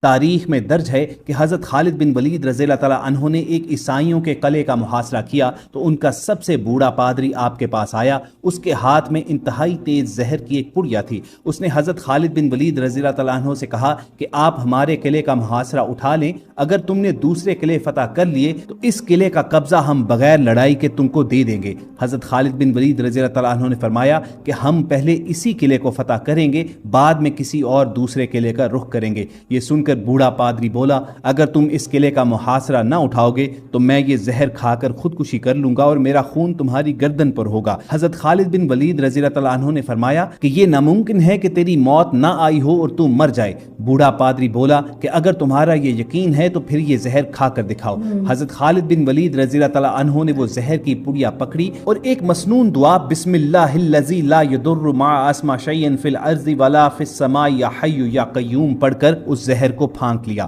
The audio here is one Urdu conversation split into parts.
تاریخ میں درج ہے کہ حضرت خالد بن ولید رضی اللہ تعالیٰ عنہ نے ایک عیسائیوں کے قلعے کا محاصرہ کیا تو ان کا سب سے بوڑھا پادری آپ کے پاس آیا۔ اس کے ہاتھ میں انتہائی تیز زہر کی ایک پڑیا تھی۔ اس نے حضرت خالد بن ولید رضی اللہ تعالیٰ عنہ سے کہا کہ آپ ہمارے قلعے کا محاصرہ اٹھا لیں، اگر تم نے دوسرے قلعے فتح کر لیے تو اس قلعے کا قبضہ ہم بغیر لڑائی کے تم کو دے دیں گے۔ حضرت خالد بن ولید رضی اللہ تعالیٰ عنہ نے فرمایا کہ ہم پہلے اسی قلعے کو فتح کریں گے، بعد میں کسی اور دوسرے قلعے کا رخ کریں گے۔ یہ سن کر بوڑھا پادری بولا، اگر تم اس قلعے کا محاصرہ نہ اٹھاؤ گے تو میں یہ زہر کھا کر خودکشی کر لوں گا اور میرا خون تمہاری گردن پر ہوگا۔ حضرت خالد بن ولید رضی اللہ تعالیٰ عنہ نے فرمایا کہ یہ ناممکن ہے کہ تیری موت نہ آئی ہو اور تو مر جائے۔ بوڑھا پادری بولا کہ اگر تمہارا یہ یقین ہے تو پھر یہ زہر کھا کر دکھاؤ۔ حضرت خالد بن ولید رضی اللہ تعالیٰ عنہ نے وہ زہر کی پڑیا پکڑی اور ایک مسنون دعا بسم اللہ الذی لا یضر مع اسمہ شیئا فی الارض ولا فی السماء یا حی یا قیوم پڑھ کر اس زہر کو پھانک لیا۔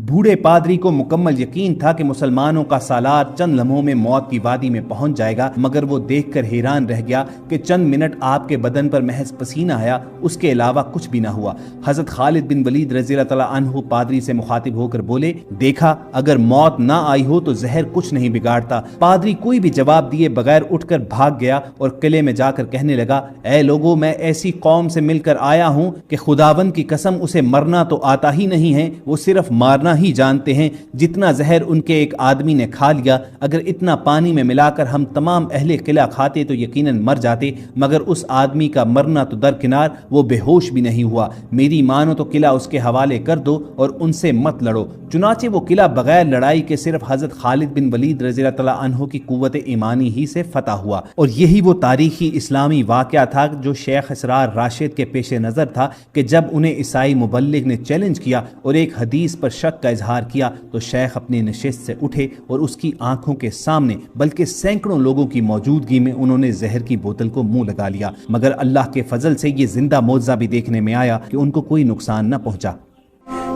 بوڑھے پادری کو مکمل یقین تھا کہ مسلمانوں کا سالار چند لمحوں میں موت کی وادی میں پہنچ جائے گا، مگر وہ دیکھ کر حیران رہ گیا کہ چند منٹ آپ کے بدن پر محض پسینہ آیا، اس کے علاوہ کچھ بھی نہ ہوا۔ حضرت خالد بن ولید رضی اللہ تعالیٰ عنہ پادری سے مخاطب ہو کر بولے، دیکھا اگر موت نہ آئی ہو تو زہر کچھ نہیں بگاڑتا۔ پادری کوئی بھی جواب دیے بغیر اٹھ کر بھاگ گیا اور قلعے میں جا کر کہنے لگا، اے لوگوں، میں ایسی قوم سے مل کر آیا ہوں کہ خداوند کی قسم اسے مرنا تو آتا ہی نہیں ہے، وہ صرف مارنا ہی جانتے ہیں۔ جتنا زہر ان کے ایک آدمی نے کھا لیا، اگر اتنا پانی میں ملا کر ہم تمام اہل قلعہ کھاتے تو یقیناً مر جاتے، مگر اس آدمی کا مرنا تو درکنار، وہ بے ہوش بھی نہیں ہوا۔ میری مانو تو قلعہ اس کے حوالے کر دو اور ان سے مت لڑو۔ چنانچہ وہ قلعہ بغیر لڑائی کے صرف حضرت خالد بن ولید رضی اللہ تعالیٰ عنہ کی قوت ایمانی ہی سے فتح ہوا، اور یہی وہ تاریخی اسلامی واقعہ تھا جو شیخ اسرار راشد کے پیش نظر تھا کہ جب انہیں عیسائی مبلغ نے چیلنج کیا اور ایک حدیث پر شک کا اظہار کیا تو شیخ اپنی نشست سے اٹھے اور اس کی آنکھوں کے سامنے بلکہ سینکڑوں لوگوں کی موجودگی میں انہوں نے زہر کی بوتل کو منہ لگا لیا، مگر اللہ کے فضل سے یہ زندہ معجزہ بھی دیکھنے میں آیا کہ ان کو کوئی نقصان نہ پہنچا۔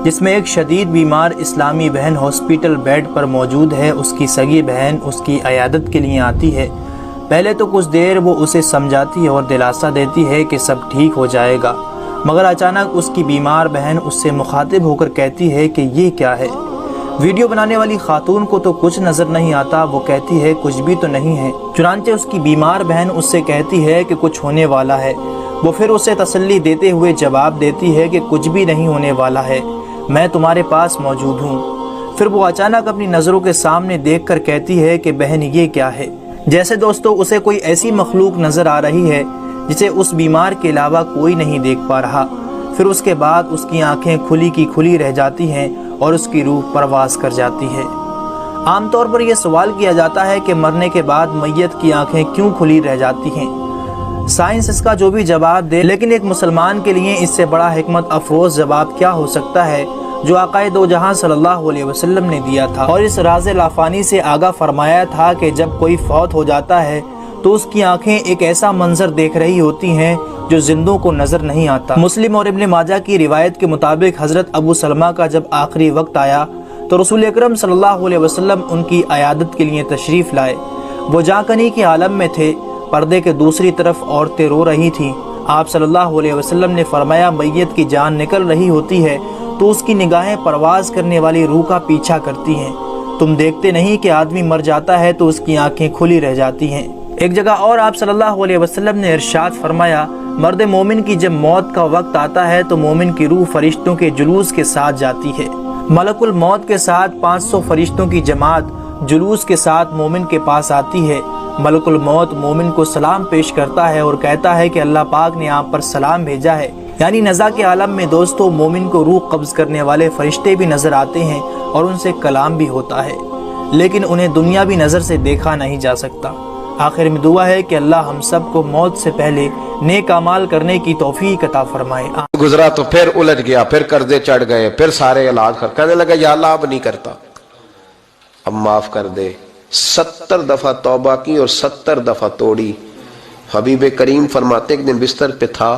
جس میں ایک شدید بیمار اسلامی بہن ہاسپٹل بیڈ پر موجود ہے، اس کی سگی بہن اس کی عیادت کے لیے آتی ہے۔ پہلے تو کچھ دیر وہ اسے سمجھاتی ہے اور دلاسا دیتی ہے کہ سب ٹھیک ہو جائے گا، مگر اچانک اس کی بیمار بہن اس سے مخاطب ہو کر کہتی ہے کہ یہ کیا ہے؟ ویڈیو بنانے والی خاتون کو تو کچھ نظر نہیں آتا، وہ کہتی ہے کچھ بھی تو نہیں ہے۔ چنانچہ اس کی بیمار بہن اس سے کہتی ہے کہ کچھ ہونے والا ہے۔ وہ پھر اسے تسلی دیتے ہوئے جواب دیتی ہے کہ کچھ بھی نہیں ہونے والا ہے، میں تمہارے پاس موجود ہوں۔ پھر وہ اچانک اپنی نظروں کے سامنے دیکھ کر کہتی ہے کہ بہن یہ کیا ہے؟ جیسے دوستو اسے کوئی ایسی مخلوق نظر آ رہی ہے جسے اس بیمار کے علاوہ کوئی نہیں دیکھ پا رہا۔ پھر اس کے بعد اس کی آنکھیں کھلی کی کھلی رہ جاتی ہیں اور اس کی روح پرواز کر جاتی ہے۔ عام طور پر یہ سوال کیا جاتا ہے کہ مرنے کے بعد میت کی آنکھیں کیوں کھلی رہ جاتی ہیں؟ سائنس اس کا جو بھی جواب دے، لیکن ایک مسلمان کے لیے اس سے بڑا حکمت افروز جواب کیا ہو سکتا ہے جو آقا دو جہاں صلی اللہ علیہ وسلم نے دیا تھا، اور اس راز لافانی سے آگاہ فرمایا تھا کہ جب کوئی فوت ہو جاتا ہے تو اس کی آنکھیں ایک ایسا منظر دیکھ رہی ہوتی ہیں جو زندوں کو نظر نہیں آتا۔ مسلم اور ابن ماجہ کی روایت کے مطابق حضرت ابو سلمہ کا جب آخری وقت آیا تو رسول اکرم صلی اللہ علیہ وسلم ان کی عیادت کے لیے تشریف لائے۔ وہ جاں کنی کے عالم میں تھے، پردے کے دوسری طرف عورتیں رو رہی تھیں۔ آپ صلی اللہ علیہ وسلم نے فرمایا میت کی جان نکل رہی ہوتی ہے تو اس کی نگاہیں پرواز کرنے والی روح کا پیچھا کرتی ہیں۔ تم دیکھتے نہیں کہ آدمی مر جاتا ہے تو اس کی آنکھیں کھلی رہ جاتی ہیں۔ ایک جگہ اور آپ صلی اللہ علیہ وسلم نے ارشاد فرمایا مرد مومن کی جب موت کا وقت آتا ہے تو مومن کی روح فرشتوں کے جلوس کے ساتھ جاتی ہے۔ ملک الموت کے ساتھ 500 فرشتوں کی جماعت جلوس کے ساتھ مومن کے پاس آتی ہے۔ ملک الموت مومن کو سلام پیش کرتا ہے اور کہتا ہے کہ اللہ پاک نے آپ پر سلام بھیجا ہے۔ یعنی نزا کے عالم میں دوستو مومن کو روح قبض کرنے والے فرشتے بھی نظر آتے ہیں اور ان سے کلام بھی ہوتا ہے، لیکن انہیں دنیاوی نظر سے دیکھا نہیں جا سکتا۔ آخر میں دعا ہے کہ اللہ ہم سب کو موت سے پہلے نیک اعمال کرنے کی توفیق عطا فرمائے۔ گزرا تو پھر الجھ گیا، پھر قرضے چڑھ گئے، پھر سارے علاج کہنے لگا یا اللہ اب نہیں کرتا، اب معاف کر دے۔ 70 دفعہ توبہ کی اور 70 دفعہ توڑی۔ حبیب کریم فرماتے ایک دن بستر پہ تھا،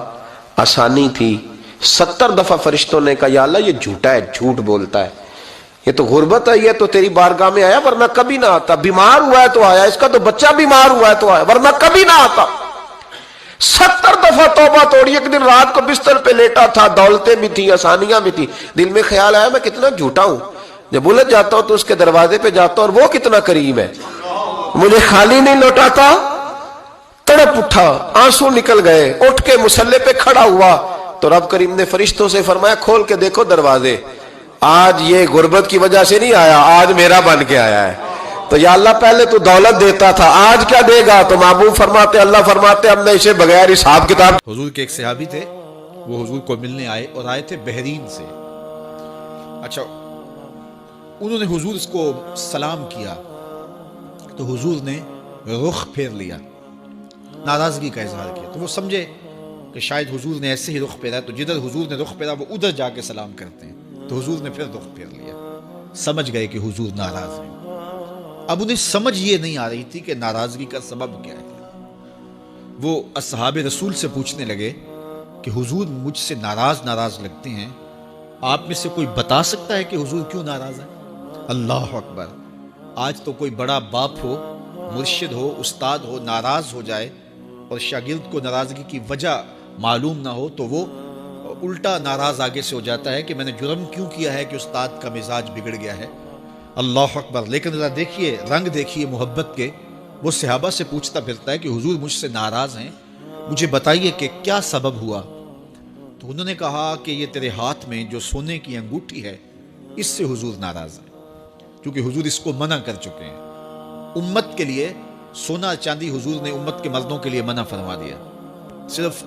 آسانی تھی، 70 دفعہ فرشتوں نے کہا یا اللہ یہ جھوٹا ہے، جھوٹ بولتا ہے، یہ تو غربت ہے، یہ تو تیری بارگاہ میں آیا ورنہ کبھی نہ آتا، بیمار ہوا ہے تو آیا، اس کا تو بچہ بیمار ہوا ہے تو آیا ورنہ کبھی نہ آتا۔ 70 دفعہ توبہ توڑی. ایک دن رات کو بستر پہ لیٹا تھا, دولتیں بھی تھیں, آسانیاں بھی تھیں, دل میں خیال آیا میں کتنا جھوٹا ہوں, جب الجھ جاتا ہوں تو اس کے دروازے پہ جاتا ہوں اور وہ کتنا کریم ہے, مجھے خالی نہیں لوٹاتا. تڑپ اٹھا, آنسو نکل گئے, اٹھ کے مصلے پہ کھڑا ہوا تو رب کریم نے فرشتوں سے فرمایا کھول کے دیکھو دروازے, آج یہ غربت کی وجہ سے نہیں آیا, آج میرا بن کے آیا ہے. تو یا اللہ پہلے تو دولت دیتا تھا, آج کیا دے گا؟ تو محبوب فرماتے, اللہ فرماتے اب میں اسے بغیر حساب کتاب. حضور کے ایک صحابی تھے, وہ حضور کو ملنے آئے اور آئے تھے بحرین سے. اچھا, انہوں نے حضور اس کو سلام کیا تو حضور نے رخ پھیر لیا, ناراضگی کا اظہار کیا. تو وہ سمجھے کہ شاید حضور نے ایسے ہی رخ پھیرا, تو جدھر حضور نے رخ پھیرا وہ ادھر جا کے سلام کرتے ہیں. تو حضور نے پھر رخ پھیر لیا, سمجھ گئے کہ حضور ناراض ہیں. اب انہیں سمجھ یہ نہیں آ رہی تھی کہ ناراضگی کا سبب کیا ہے. وہ اصحاب رسول سے پوچھنے لگے کہ حضور مجھ سے ناراض لگتے ہیں, آپ میں سے کوئی بتا سکتا ہے کہ حضور کیوں ناراض ہیں؟ اللہ اکبر. آج تو کوئی بڑا باپ ہو, مرشد ہو, استاد ہو, ناراض ہو جائے اور شاگرد کو ناراضگی کی وجہ معلوم نہ ہو تو وہ الٹا ناراض آگے سے ہو جاتا ہے کہ میں نے جرم کیوں کیا ہے کہ استاد کا مزاج بگڑ گیا ہے. اللہ اکبر. لیکن ذرا دیکھیے, رنگ دیکھیے محبت کے. وہ صحابہ سے پوچھتا پھرتا ہے کہ حضور مجھ سے ناراض ہیں, مجھے بتائیے کہ کیا سبب ہوا. تو انہوں نے کہا کہ یہ تیرے ہاتھ میں جو سونے کی انگوٹھی ہے اس سے حضور ناراض ہیں, کیونکہ حضور اس کو منع کر چکے ہیں. امت کے لیے سونا چاندی حضور نے امت کے مردوں کے لیے منع فرما دیا. صرف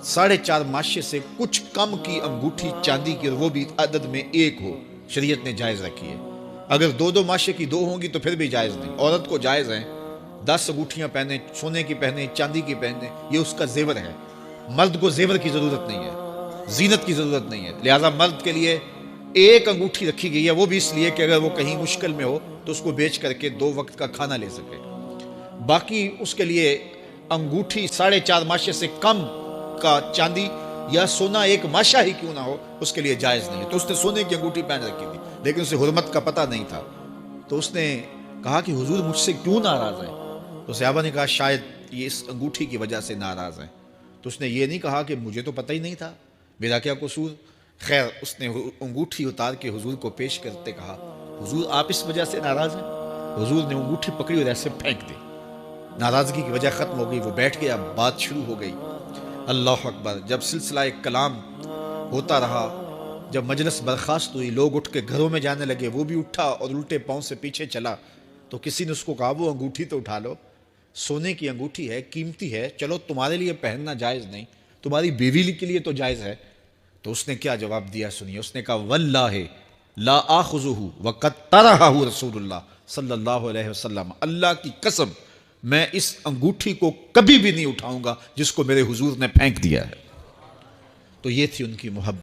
4.5 ماشے سے کچھ کم کی انگوٹھی چاندی کی, اور وہ بھی عدد میں ایک ہو, شریعت نے جائز رکھی ہے. اگر 2 ماشے کی 2 ہوں گی تو پھر بھی جائز نہیں. عورت کو جائز ہے 10 انگوٹھیاں پہنے, سونے کی پہنے, چاندی کی پہنے, یہ اس کا زیور ہے. مرد کو زیور کی ضرورت نہیں ہے, زینت کی ضرورت نہیں ہے. لہٰذا مرد کے لیے ایک انگوٹھی رکھی گئی ہے, وہ بھی اس لیے کہ اگر وہ کہیں مشکل میں ہو تو اس کو بیچ کر کے 2 وقت کا کھانا لے سکے. باقی اس کے لیے انگوٹھی 4.5 ماشے سے کم کا چاندی یا سونا 1 ماشا ہی کیوں نہ ہو اس کے لیے جائز نہیں ہے. تو اس نے سونے کی انگوٹھی پہن رکھی تھی, لیکن اسے حرمت کا پتہ نہیں تھا. تو اس نے کہا کہ حضور مجھ سے کیوں ناراض ہیں؟ تو صحابہ نے کہا شاید یہ اس انگوٹھی کی وجہ سے ناراض ہیں. تو اس نے یہ نہیں کہا کہ مجھے تو پتہ ہی نہیں تھا, میرا کیا قصور. خیر, اس نے انگوٹھی اتار کے حضور کو پیش کرتے کہا حضور آپ اس وجہ سے ناراض ہیں. حضور نے انگوٹھی پکڑی اور ایسے پھینک دی. ناراضگی کی وجہ ختم ہو گئی, وہ بیٹھ گیا, بات شروع ہو گئی. اللہ اکبر. جب سلسلہ کلام ہوتا رہا, جب مجلس برخاست ہوئی, لوگ اٹھ کے گھروں میں جانے لگے, وہ بھی اٹھا اور الٹے پاؤں سے پیچھے چلا. تو کسی نے اس کو کہا وہ انگوٹھی تو اٹھا لو, سونے کی انگوٹھی ہے, قیمتی ہے, چلو تمہارے لیے پہننا جائز نہیں, تمہاری بیوی کے لیے تو جائز ہے. تو اس نے کیا جواب دیا سنیے. اس نے کہا واللہ لا آخذہ وقد طرحہ رسول اللہ صلی اللہ علیہ وسلم, اللہ کی قسم میں اس انگوٹھی کو کبھی بھی نہیں اٹھاؤں گا جس کو میرے حضور نے پھینک دیا ہے. تو یہ تھی ان کی محبت.